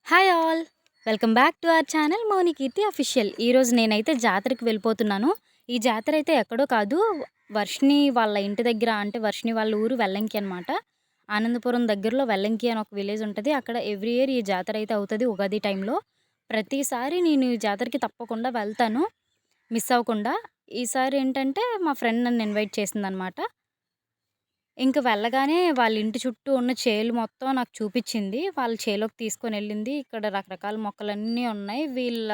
Hi all! Welcome back to our channel Mounikeerthi official. ఈరోజు నేనైతే జాతరకి వెళ్ళిపోతున్నాను. ఈ జాతర అయితే ఎక్కడో కాదు, వర్షిణి వాళ్ళ ఇంటి దగ్గర, అంటే వర్షిణి వాళ్ళ ఊరు వెల్లంకి అనమాట. ఆనందపురం దగ్గరలో వెల్లంకి అని ఒక విలేజ్ ఉంటది. అక్కడ ఎవ్రీ ఇయర్ ఈ జాతర అయితే అవుతది ఉగాది టైంలో. ప్రతిసారి నేను ఈ జాతరకి తప్పకుండా వెళ్తాను, మిస్ అవ్వకుండా. ఈసారి ఏంటంటే మా ఫ్రెండ్ నన్ను ఇన్వైట్ చేసిందనమాట. ఇంక వెళ్ళగానే వాళ్ళ ఇంటి చుట్టూ ఉన్న చేలు మొత్తం నాకు చూపిచ్చింది. వాళ్ళ చేలోకి తీసుకొనెళ్ళింది. ఇక్కడ రకరకాల మొక్కలన్నీ ఉన్నాయి. వీళ్ళ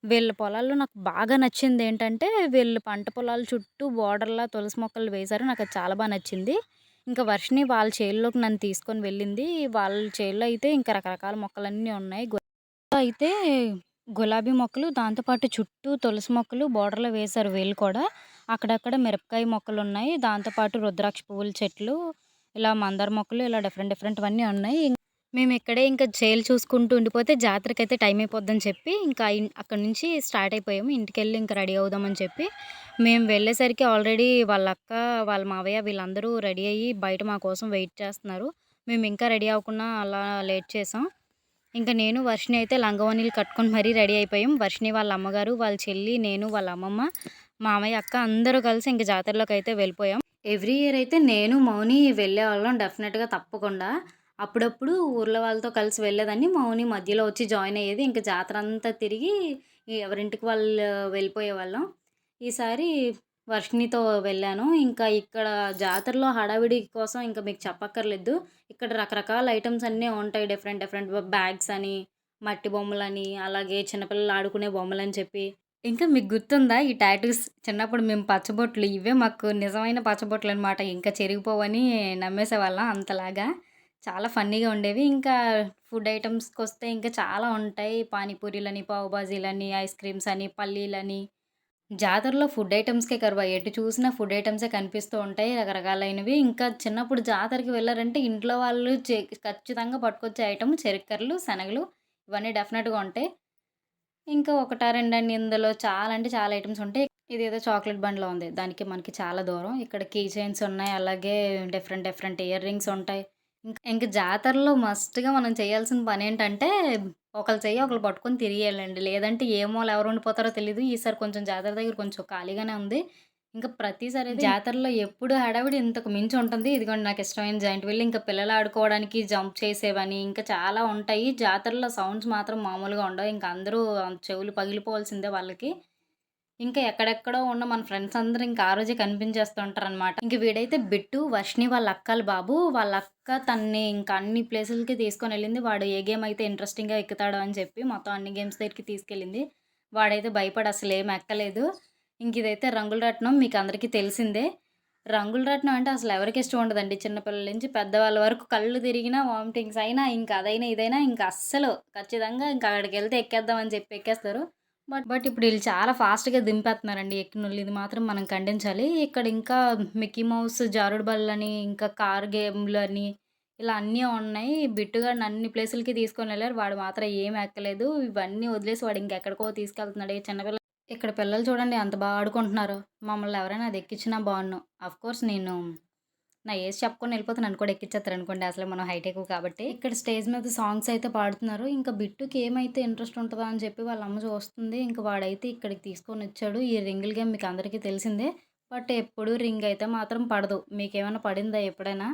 వీళ్ళ పొలాల్లో నాకు బాగా నచ్చిందేంటంటే, వీళ్ళు పంట పొలాల చుట్టూ బోర్డర్‌లా తులసి మొక్కలు వేశారు. నాకది చాలా నచ్చింది. ఇంకా వర్షిని వాళ్ళ చేల్లోకి నన్ను తీసుకొని వెళ్ళింది. వాళ్ళ చేల్లో అయితే ఇంకా రకరకాల మొక్కలన్నీ ఉన్నాయి. అయితే గులాబీ మొక్కలు, దాంతో పాటు చుట్టూ తులసి మొక్కలు బోర్డర్‌లో వేశారు వీళ్ళు కూడా. అక్కడక్కడ మిరపకాయ మొక్కలున్నాయి. దాంతో పాటు రుద్రాక్ష పువ్వుల చెట్లు, ఇలా మందార మొక్కలు, ఇలా డిఫరెంట్ డిఫరెంట్‌వన్నీ ఉన్నాయి. మేమిక్కడే ఇంకా చేలు చూసుకుంటూ ఉండిపోతే జాతరకైతే టైం అయిపోద్దని చెప్పి, ఇంకా అక్కడి నుంచి స్టార్ట్ అయిపోయాము. ఇంటికెళ్ళి ఇంక రెడీ అవుదామని చెప్పి. మేము వెళ్ళేసరికి ఆల్రెడీ వాళ్ళ అక్క, వాళ్ళ మావయ్య వీళ్ళందరూ రెడీ అయ్యి బయట మా కోసం వెయిట్ చేస్తున్నారు. మేమింకా రెడీ అవ్వకుండా అలా లేట్ చేసాం. ఇంక నేను, వర్షిని అయితే లంగావోణీలు కట్టుకొని మరీ రెడీ అయిపోయాం. వర్షిని వాళ్ళ అమ్మగారు, వాళ్ళ చెల్లి, నేను, వాళ్ళ అమ్మమ్మ, మామయ్య, అక్క అందరూ కలిసి ఇంక జాతరలోకైతే వెళ్ళిపోయాం. ఎవ్రీ ఇయర్ అయితే నేను, మౌని వెళ్ళేవాళ్ళం డెఫినెట్‌గా తప్పకుండా. అప్పుడప్పుడు ఊర్లో వాళ్ళతో కలిసి వెళ్ళేదాన్ని. మౌని మధ్యలో వచ్చి జాయిన్ అయ్యేది. ఇంక జాతరంతా తిరిగి ఎవరింటికి వాళ్ళు వెళ్ళిపోయేవాళ్ళం. ఈసారి వర్షినితో వెళ్ళాను. ఇంకా ఇక్కడ జాతరలో హడావిడి కోసం ఇంక మీకు చెప్పక్కర్లేదు. ఇక్కడ రకరకాల ఐటెమ్స్ అన్నీ ఉంటాయి. డిఫరెంట్ డిఫరెంట్ బ్యాగ్స్ అని, మట్టి బొమ్మలని, అలాగే చిన్నపిల్లలు ఆడుకునే బొమ్మలని చెప్పి. ఇంకా మీకు గుర్తుందా ఈ టాటూస్? చిన్నప్పుడు మేము పచ్చబొట్లు, ఇవే మాకు నిజమైన పచ్చబొట్లనమాట. ఇంకా చెరిగిపోవని నమ్మేసేవాళ్ళం అంతలాగా. చాలా ఫన్నీగా ఉండేవి. ఇంకా ఫుడ్ ఐటెమ్స్‌కొస్తే ఇంకా చాలా ఉంటాయి. పానీపూరీలని, పావు బాజీలని, ఐస్ క్రీమ్స్ అని, పల్లీలని. జాతరలో ఫుడ్ ఐటెమ్స్‌కే కరువా, ఎటు చూసినా ఫుడ్ ఐటెమ్సే కనిపిస్తూ ఉంటాయి రకరకాలైనవి. ఇంకా చిన్నప్పుడు జాతరకి వెళ్లారంటే ఇంట్లో వాళ్ళు ఖచ్చితంగా పట్టుకొచ్చే ఐటెమ్ చెరుక్కరలు, శనగలు, ఇవన్నీ డెఫినెట్‌గా ఉంటాయి. ఇంకా ఒకటా రెండండి, ఇందులో చాలా అంటే చాలా ఐటెమ్స్ ఉంటాయి. ఇదేదో చాక్లెట్ బండిలో ఉంది. దానికి మనకి చాలా దూరం. ఇక్కడ కీ చైన్స్ ఉన్నాయి. అలాగే డిఫరెంట్ డిఫరెంట్ ఇయర్ రింగ్స్ ఉంటాయి. ఇంక జాతరలో మస్ట్‌గా మనం చేయాల్సిన పనేంటంటే, ఒకళ్ళ చెయ్యి ఒకళ్ళు పట్టుకొని తిరిగేయాలండి. లేదంటే ఏ మూల ఎవరు ఉండిపోతారో తెలీదు. ఈసారి కొంచెం జాతర దగ్గర కొంచెం ఖాళీగానే ఉంది. ఇంకా ప్రతిసారి అయితే జాతరలో ఎప్పుడు హడావిడి ఇంతకు మించి ఉంటుంది. ఇదిగోండి నాకిష్టమైన జాయింట్ వీల్. ఇంకా పిల్లలు ఆడుకోవడానికి జంప్ చేసేవని, ఇంకా చాలా ఉంటాయి. జాతరలో సౌండ్స్ మాత్రం మామూలుగా ఉండవు. ఇంక అందరూ చెవులు పగిలిపోవాల్సిందే వాళ్ళకి. ఇంకా ఎక్కడెక్కడో ఉన్న మన ఫ్రెండ్స్ అందరూ ఇంకా ఆ రోజే కనిపించేస్తూ ఉంటారనమాట. ఇంక వీడైతే బిట్టు, వర్షిని వాళ్ళ అక్కల బాబు. వాళ్ళ అక్క తనని ఇంకా అన్ని ప్లేసులకి తీసుకొనెళ్ళింది. వాడు ఏ గేమ్ అయితే ఇంట్రెస్టింగ్‌గా ఎక్కుతాడో అని చెప్పి మొత్తం అన్ని గేమ్స్ దగ్గరికి తీసుకెళ్ళింది. వాడైతే భయపడి అసలేం ఎక్కలేదు. ఇంక ఇదైతే రంగుల రాట్నం, మీకు అందరికీ తెలిసిందే. రంగుల రాట్నం అంటే అసలు ఎవరికి ఇష్టం ఉండదండి. చిన్న పిల్లల నుంచి పెద్దవాళ్ళ వరకు కళ్ళు తిరిగినా, వామిటింగ్స్ అయినా, ఇంకా అదైనా ఇదైనా ఇంకా అస్సలు ఖచ్చితంగా ఇంకా అక్కడికెళ్తే ఎక్కేద్దాం అని చెప్పి ఎక్కేస్తారు. బట్ ఇప్పుడు ఈళ్ళు చాలా ఫాస్ట్‌గా దింపేత్తన్నారండి ఎక్కినోళ్ళు. ఇది మాత్రం మనం ఖండించాలి. ఇక్కడ ఇంకా మిక్కీ మౌస్ జారుడు బల్లని, ఇంకా కార్ గేమ్‌లని, ఇలా అన్నీ ఉన్నాయి. బిట్టుగాడిని అన్ని ప్లేసులకి తీసుకొనెళ్లారు. వాడు మాత్రం ఏమి ఎక్కలేదు. ఇవన్నీ వదిలేసి వాడు ఇంకెక్కడికో తీసుకెళ్తున్నాడు. ఇక్కడ పిల్లలు చూడండి ఎంత ఆడుకుంటున్నారో. మమ్మల్ని ఎవరైనా అది ఎక్కించినా బావున్ను. ఆఫ్‌కోర్స్ నేను నా ఏజ్ చెప్పుకొని ఎళ్ళిపోతే నన్ను కూడా ఎక్కిచ్చేత్తారనుకోండి. అసలే మనం హైట్ ఎక్కువ కాబట్టి. ఇక్కడ స్టేజ్ మీద సాంగ్స్ అయితే పాడుతున్నారు. ఇంకా బిట్టుకి ఏమైతే ఇంట్రెస్ట్ ఉంటదా అని చెప్పి వాళ్ళ అమ్మ చూస్తుంది. ఇంక వాడైతే ఇక్కడికి తీసుకొనొచ్చాడు. ఈ రింగుల గేమ్ మీకు అందరికీ తెలిసిందే. బట్ ఎప్పుడు రింగ్ అయితే మాత్రం పడదు. మీకేమైనా పడిందా ఎప్పుడైనా?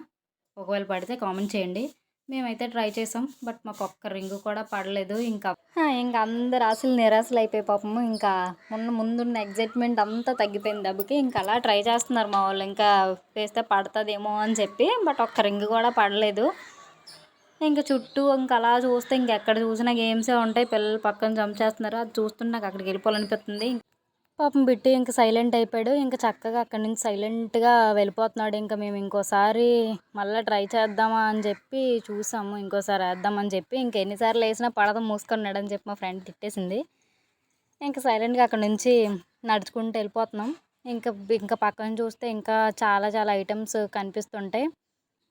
ఒకవేళ పడితే కామెంట్ చేయండి. మేమైతే ట్రై చేసాం. బట్ మాకొక్క రింగు కూడా పడలేదు. ఇంక అందరు ఆశలు నిరాశలయిపోయాయి పాపము. ఇంకా ముందున్న ఎక్సైట్‌మెంట్ అంతా తగ్గిపోయింది దెబ్బకి. ఇంక అలా ట్రై చేస్తున్నారు మా వాళ్ళు. ఇంకా వేస్తే పడతదేమో అని చెప్పి. బట్ ఒక్క రింగ్ కూడా పడలేదు. ఇంక చుట్టూ ఇంక అలా చూస్తే ఇంకెక్కడ చూసినా గేమ్సే ఉంటాయి. పిల్లలు పక్కన జంప్ చేస్తున్నారు. అది చూస్తుంటే నాకు అక్కడికెళ్ళిపోవాలనిపిత్తుంది. పాపం బిట్టు ఇంక సైలెంట్ అయిపోయాడు. ఇంక చక్కగా అక్కడి నుంచి సైలెంట్‌గా వెళ్ళిపోతున్నాడు. ఇంక మేము ఇంకోసారి మళ్ళా ట్రై చేద్దామా అని చెప్పి చూసాము. ఇంకోసారి ఏద్దామని చెప్పి. ఇంక ఎన్ని సార్లు ఏసినా పడదు, మూసుకున్నాడని చెప్పి మా ఫ్రెండ్ తిట్టేసింది. ఇంక సైలెంట్‌గా అక్కడి నుంచి నడుచుకుంటూ వెళ్ళిపోతున్నాం. ఇంక పక్కన చూస్తే ఇంకా చాలా చాలా ఐటెమ్స్ కనిపిస్తుంటాయి.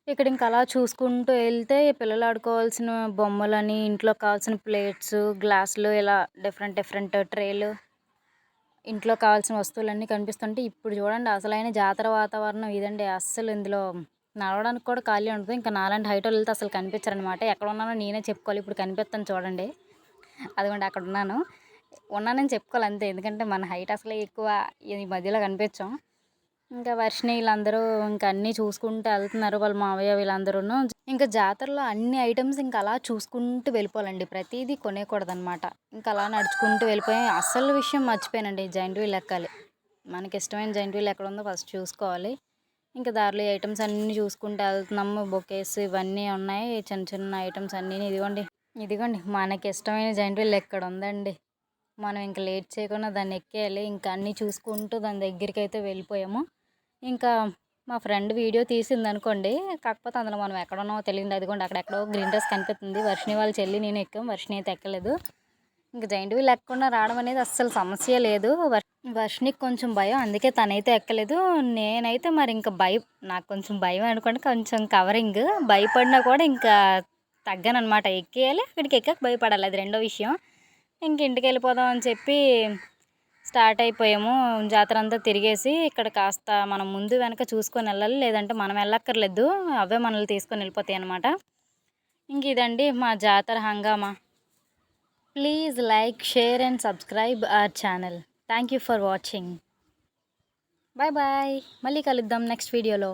ఇక్కడ ఇంక అలా చూసుకుంటూ వెళ్తే పిల్లలు ఆడుకోవాల్సిన బొమ్మలని, ఇంట్లోకి కావాల్సిన ప్లేట్స్, గ్లాసులు, ఇలా డిఫరెంట్ డిఫరెంట్ ట్రేలు, ఇంట్లో కావాల్సిన వస్తువులన్నీ కనిపిస్తుంటే ఇప్పుడు చూడండి అసలైన జాతర వాతావరణం ఇదండి. అస్సలు ఇందులో నడవడానికి కూడా ఖాళీ ఉండదు. ఇంకా నాలాంటి హైటోళ్ళు వెళ్తే అసలు కనిపించరనమాట. ఎక్కడ ఉన్నానో నేనే చెప్పుకోవాలి. ఇప్పుడు కనిపిస్తాను చూడండి. అదిగోండి అక్కడ ఉన్నానని చెప్పుకోవాలి అంతే. ఎందుకంటే మన హైట్ అసలే ఎక్కువ. ఈ మధ్యలో కనిపించాం. ఇంకా వర్షిణి వీళ్ళందరూ ఇంకా అన్నీ చూసుకుంటూ వెళ్తున్నారు. వాళ్ళ మావయ్య వీళ్ళందరూను. ఇంకా జాతరలో అన్ని ఐటమ్స్ ఇంకా అలా చూసుకుంటూ వెళ్ళిపోవాలండి. ప్రతిదీ కొనేయకూడదనమాట. ఇంకా అలా నడుచుకుంటూ వెళ్ళిపోయి అసలు విషయం మర్చిపోయానండి. జైంట్ వీల్ ఎక్కాలి. మనకి ఇష్టమైన జైంట్ వీల్ ఎక్కడ ఉందో ఫస్ట్ చూసుకోవాలి. ఇంకా దారిలో ఈ ఐటమ్స్ అన్నీ చూసుకుంటూ వెళ్తున్నాము. బొకేస్ ఇవన్నీ ఉన్నాయి. చిన్న చిన్న ఐటమ్స్ అన్నీ. ఇదిగోండి మనకి ఇష్టమైన జైంట్ వీల్ ఎక్కడ ఉందండి. మనం ఇంకా లేట్ చేయకుండా దాన్ని ఎక్కేయాలి. ఇంకా అన్నీ చూసుకుంటూ దాని దగ్గరికి అయితే వెళ్ళిపోయాము. ఇంకా మా ఫ్రెండ్ వీడియో తీసిందనుకోండి. కాకపోతే అందులో మనం ఎక్కడున్నామో తెలియదు. అదిగోండి అక్కడెక్కడో గ్రీన్ డ్రెస్ కనిపిస్తుంది. వర్షిణి వాళ్ళ చెల్లి నేను ఎక్కాం. వర్షిణి అయితే ఎక్కలేదు. ఇంకా జైంట్ వీల్ ఎక్కకుండా రావడం అనేది అస్సలు సమస్య లేదు. వర్షిణికి కొంచెం భయం. అందుకే తనైతే ఎక్కలేదు. నేనైతే మరి ఇంకా నాకు కొంచెం భయం అనుకోండి. కొంచెం కవరింగ్. భయపడినా కూడా ఇంకా తగ్గానమాట. ఎక్కేయాలి. అక్కడికి ఎక్కాక భయపడాలి. అది రెండో విషయం. ఇంక ఇంటికి వెళ్ళిపోదాం అని చెప్పి స్టార్ట్ అయిపోయాము. జాతర అంతా తిరిగేసి ఇక్కడ కాస్త మనం ముందు వెనక చూసుకొని వెళ్ళాలి. లేదంటే మనం వెళ్ళక్కర్లేదు. అవే మనల్ని తీసుకొని వెళ్ళిపోతాయి అన్నమాట. ఇంక ఇదండి మా జాతర హంగామా. Please like, share and subscribe our channel. Thank you for watching. Bye bye. మళ్ళీ కలుద్దాం నెక్స్ట్ వీడియోలో.